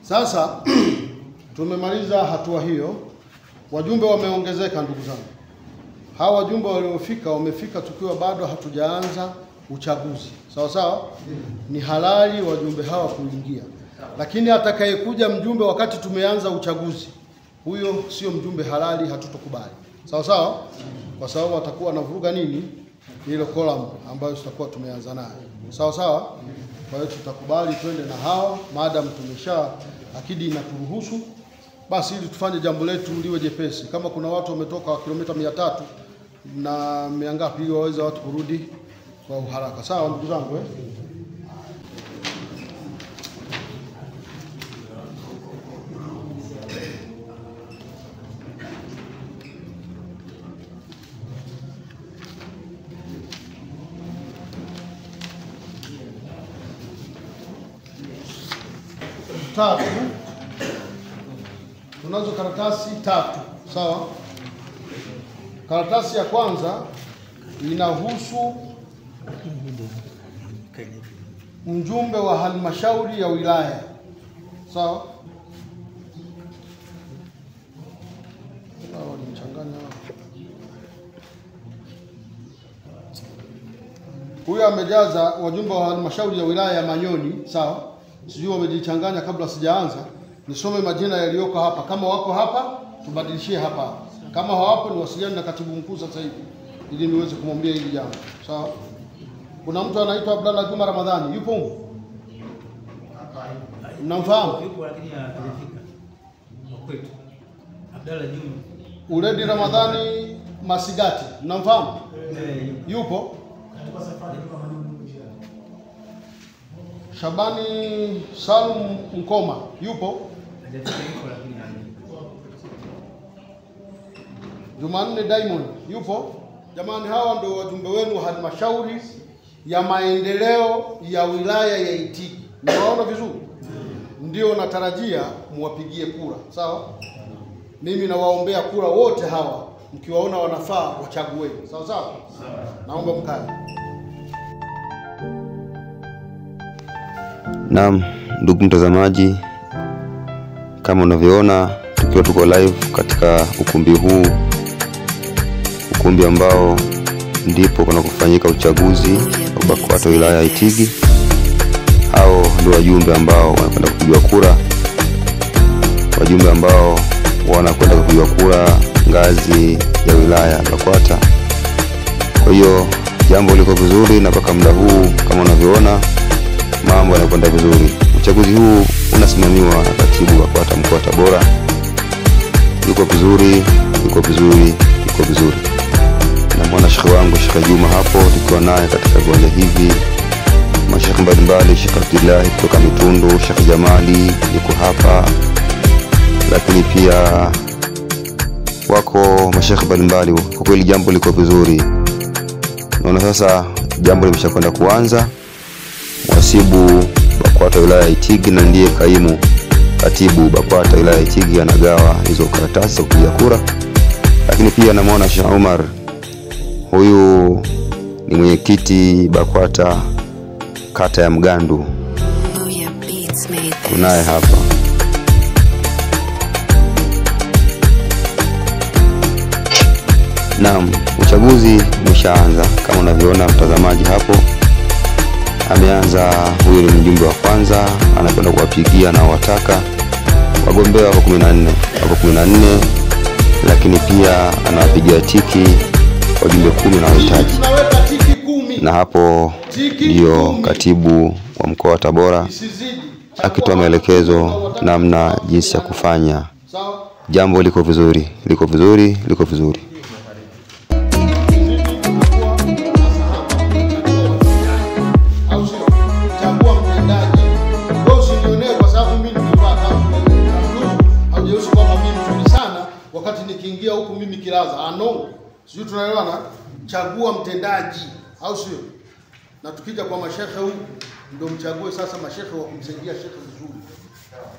Sasa tumemaliza hatua hiyo. Wajumbe wameongezeka ndugu zangu. Hawa wajumbe waliofika wamefika tukiwa bado hatujaanza uchaguzi. Sawa sawa? Ni halali wajumbe hawa kuingia. Lakini atakayekuja mjumbe wakati tumeanza uchaguzi, huyo sio mjumbe halali, hatutokubali. Sawa sawa? Kwa sababu atakuwa anavuruga nini? Ile column ambayo tutakuwa tumeanza nayo. Sawa sawa? Kwa hiyo tutakubali twende na hao maadamu tumesha akidi inaturuhusu, basi ili tufanye jambo letu liwe jepesi. Kama kuna watu wametoka kilomita 300 na miangapi ili waweze watu kurudi kwa uharaka. Sawa ndugu zangu Tatu. Tunazo karatasi tatu. Sawa? Karatasi ya kwanza inahusu mjumbe wa halmashauri ya wilaya. Sawa? Huyu amejaza wajumbe wa halmashauri ya wilaya ya Manyoni. Sawa? Sijui wamejichanganya kabla sijaanza. Nisome majina yaliyoko hapa. Kama wako hapa, tubadilishie hapa. Kama hawapo, niwasiliane na katibu mkuu sasa hivi ili niweze kumwambia hili jambo. Sawa? Kuna mtu anaitwa Abdalla Juma Ramadhani. Yupo huko? Mnamfahamu? Yupo lakini hajafika. Kwetu. Abdalla Juma. Uledi Ramadhani Masigati. Mnamfahamu? Yupo? Shabani Salum Mkoma. Yupo? Jumanne Diamond. Yupo? Jamani, hawa ndio wajumbe wenu wa halmashauri ya maendeleo ya wilaya ya Itigi. Mnaona vizuri? Ndio natarajia muwapigie kura. Sawa? Mimi nawaombea kura wote hawa. Mkiwaona wanafaa wachagueni. Sawa sawa? Naomba mkae. Naam, ndugu mtazamaji, kama unavyoona tukiwa tuko live katika ukumbi huu, ukumbi ambao ndipo kunakofanyika uchaguzi wa BAKWATA wilaya ya Itigi. Hao ndio wajumbe ambao wanakwenda kupiga kura, wajumbe ambao wanakwenda kupiga kura ngazi ya wilaya BAKWATA. Kwa hiyo jambo liko vizuri, na mpaka muda huu kama unavyoona mambo yanakwenda vizuri. Uchaguzi huu unasimamiwa na katibu BAKWATA mkoa wa Tabora. Yuko vizuri. Na mwana shekhi wangu Sheikh Juma hapo, tukiwa naye katika viwanja hivi. Mashekhi mbalimbali, Sheikh Abdullah kutoka Mitundu, Sheikh Jamali yuko hapa. Lakini pia wako mashekhi mbalimbali. Kwa kweli jambo liko vizuri. Naona sasa jambo limeshakwenda kuanza. Mwasibu BAKWATA wilaya ya Itigi na ndiye kaimu katibu BAKWATA wilaya ya Itigi anagawa hizo karatasi za kupiga kura. Lakini pia namuona Sheikh Umar, huyu ni mwenyekiti BAKWATA kata ya Mgandu, tunaye hapa. Naam, uchaguzi umeshaanza kama unavyoona mtazamaji hapo. Ameanza, huyu ni mjumbe wa kwanza, anakwenda kuwapigia na wataka wagombea wako 14, lakini pia anawapigia tiki wajumbe 10 na wahitaji. Na hapo ndio katibu wa mkoa wa Tabora akitoa maelekezo namna jinsi ya kufanya. Jambo liko vizuri. Wakati nikiingia huku mimi kilaza sio, tunaelewana? Chagua mtendaji, au sio? Na tukija kwa mashehe huku ndio mchague sasa mashehe wa kumsaidia shehe vizuri,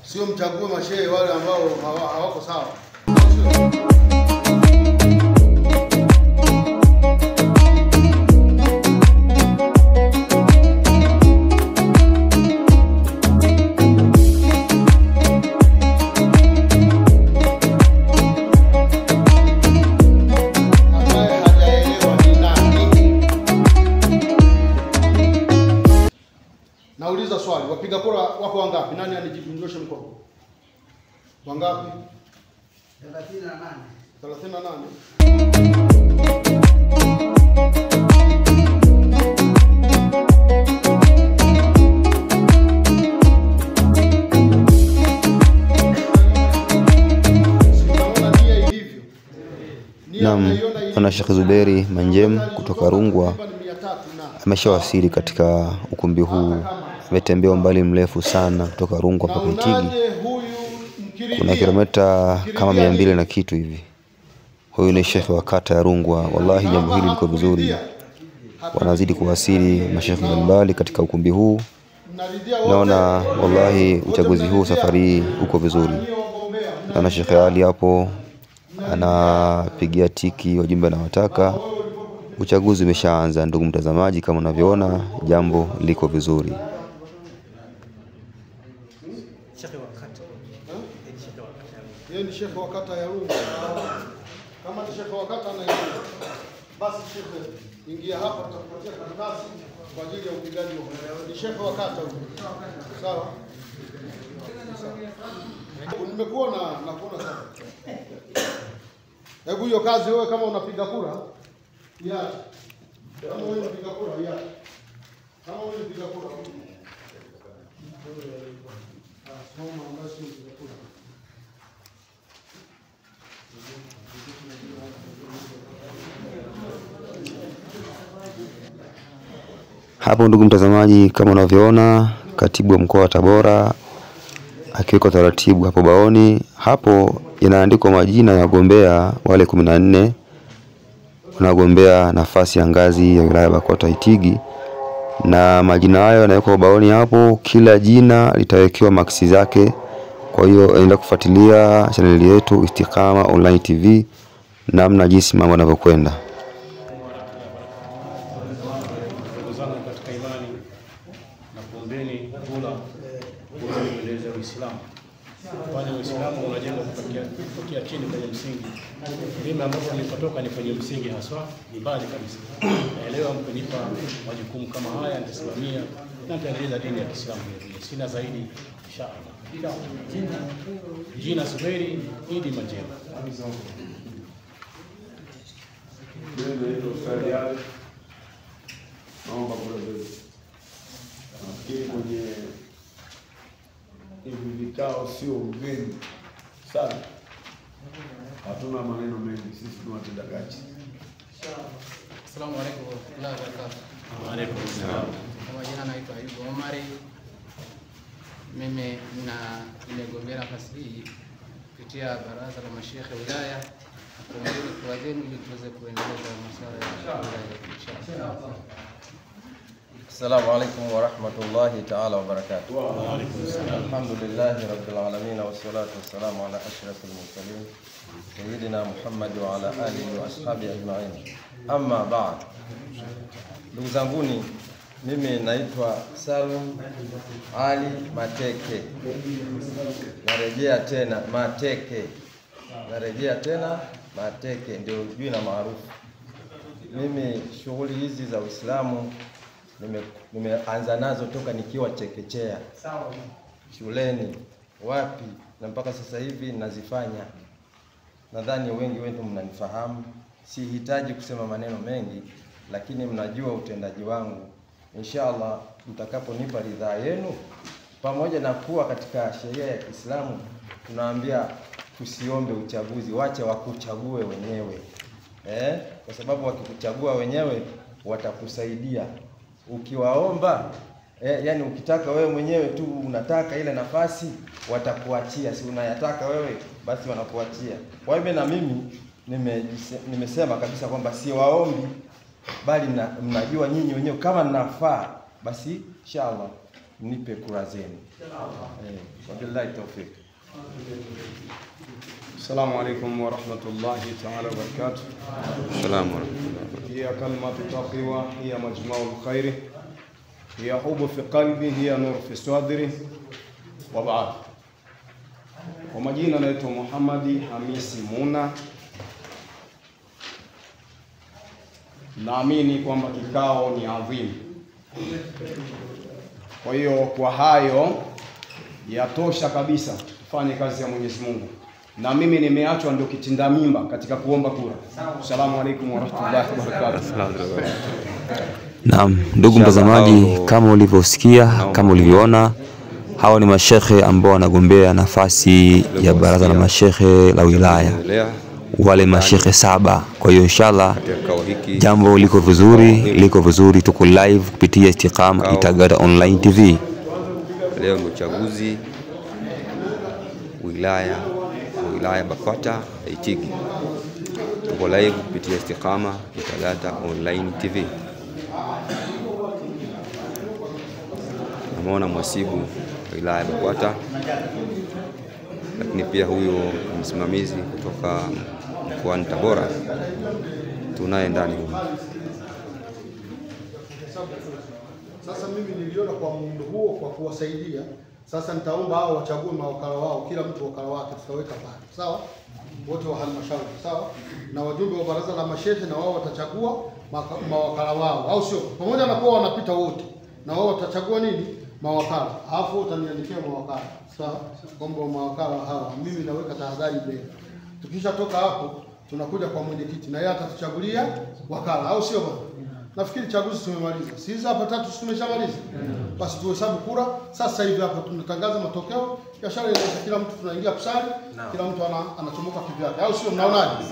sio mchague mashehe wale ambao hawako sawa. Nani anijikunjoshe mkono? Wangapi? 38. Naam, Bwana Sheikh Zuberi Manjem kutoka Rungwa ameshawasili katika ukumbi huu. Ametembea umbali mrefu sana kutoka Rungwa mpaka Itigi. Kuna kilomita kama 200 na kitu hivi. Huyu ni Sheikh wa kata ya Rungwa. Wallahi jambo hili liko vizuri. Wanazidi kuwasili mashekhi mbalimbali katika ukumbi huu. Naona wallahi uchaguzi huu safari uko vizuri. Na Sheikh Ali hapo anapigia tiki wajumbe na wataka. Uchaguzi umeshaanza ndugu mtazamaji, kama unavyoona jambo liko vizuri. Yeye ni Sheikh wa kata ya Rungwa. Kama ni Sheikh wa kata anaingia, basi Sheikh ingia hapa, tutakupatia karatasi kwa ajili ya upigaji wa kura. Ni Sheikh wa kata huyo. Sawa? Nimekuona na kuona sasa. Hebu hiyo kazi wewe kama unapiga kura, iache. Kama wewe unapiga kura, iache. Kama wewe unapiga kura, soma basi unapiga kura. Hapo ndugu mtazamaji, kama unavyoona katibu wa mkoa wa Tabora akiweka taratibu hapo baoni. Hapo inaandikwa majina ya wagombea wale 14 wanagombea nafasi ya ngazi ya wilaya Bakota Itigi, na majina hayo yanawekwa baoni hapo. Kila jina litawekewa maksi zake. Kwa hiyo endelea kufuatilia channel yetu Istiqama Online TV namna jinsi mambo yanavyokwenda. Kwani Uislamu unajenga kutokea chini kwenye msingi. Mimi ambapo nilipotoka ni kwenye msingi haswa, ni mbali kabisa. Naelewa mkinipa majukumu kama haya nitasimamia na nitaendeleza dini ya Kiislamu. Sina zaidi inshallah. Jina Zuberi Idi Manjema. Naomba brother. Nafikiri kwenye hivi vikao sio ugeni sana. Hatuna maneno mengi, sisi ni watendakazi. Assalamu alaykum wa rahmatullahi wa barakatuh. Wa alaykum assalam. Kwa majina naitwa Ayubu Omari. Mimi nimegombea nafasi hii kupitia baraza la masheikh wilaya kuongeza kwa wazeni ili tuweze kuendeleza masuala ya wilaya. Assalamu alaykum wa rahmatullahi ta'ala wa barakatuh. Wa alaykum assalam. Alhamdulillahi rabbil alamin wa salatu wassalamu ala ashrafil mursalin sayyidina Muhammad wa ala alihi wa ashabihi ajma'in. Amma ba'd. Ndugu zanguni, mimi naitwa Salum Ali Mateke. Narejea tena Mateke. Narejea tena Mateke, ndio jina maarufu. Mimi shughuli hizi za Uislamu nimeanza nazo toka nikiwa chekechea. Shuleni, wapi, na mpaka sasa hivi nazifanya. Nadhani wengi wenu mnanifahamu. Sihitaji kusema maneno mengi, lakini mnajua utendaji wangu. Inshallah mtakaponipa ridhaa yenu, pamoja na kuwa katika sheria ya Kiislamu tunaambia tusiombe uchaguzi, wache wakuchague wenyewe. Kwa sababu wakikuchagua wenyewe watakusaidia. Ukiwaomba yani ukitaka wewe mwenyewe tu unataka ile nafasi, watakuachia. Si unayataka wewe, basi wanakuachia. Kwa hivyo na mimi nimesema kabisa kwamba si waombi, bali mnajua nyinyi wenyewe kama ninafaa, basi inshallah nipe kura zenu. Wabillahi tawfik. Assalamu alaykum wa rahmatullahi ta'ala wa barakatuh. Assalamu alaykum. Hiya kalimatu taqwa, hiya majma'ul khair, hiya hubu fi qalbi, hiya nur fi sadri. Wa ba'd. Kwa majina naitwa Muhammadi Hamisi Muna. Naamini kwamba kikao ni adhimu. Kwa hiyo kwa hayo yatosha kabisa tufanye kazi ya Mwenyezi Mungu. Na mimi nimeachwa ndio kitinda mimba katika kuomba kura. Asalamu alaykum wa rahmatullahi wa barakatuh. Naam, ndugu mtazamaji, kama ulivyosikia, kama ulivyoona, hawa ni mashekhe ambao wanagombea nafasi ya baraza la mashekhe la wilaya, wale mashekhe 7. Kwa hiyo inshallah jambo liko vizuri, tuko live kupitia Istiqama Itagata Online TV. Leo ni uchaguzi wilaya BAKWATA Itigi. Tuko live kupitia Istiqama Itagata Online TV. Namuona mwasibu wilaya BAKWATA, lakini pia huyo msimamizi kutoka mkoani Tabora tunaye ndani huko. Sasa mimi niliona kwa muundo huo, kwa kuwasaidia, sasa nitaomba hao wachague mawakala wao, kila mtu wakala wake tutaweka pale. Sawa? Wote wa halmashauri, sawa? Na wajumbe wa baraza la mashehe na wao watachagua mawakala wao, au sio? Pamoja na kuwa wanapita wote, na wao watachagua nini? Mawakala. Alafu utaniandikia mawakala. Sawa? Kwamba mawakala hawa mimi naweka tahadhari mbele. Tukishatoka hapo tunakuja kwa mwenyekiti na yeye atatuchagulia wakala, au sio bwana? Nafikiri chaguzi tumemaliza. Sisi hapa 3 tumeshamaliza. Basi tuhesabu kura. Sasa hivi hapa tunatangaza matokeo. Biashara inaanza, kila mtu tunaingia kusali, kila mtu anachomoka kivyake. Au sio, mnaonaje?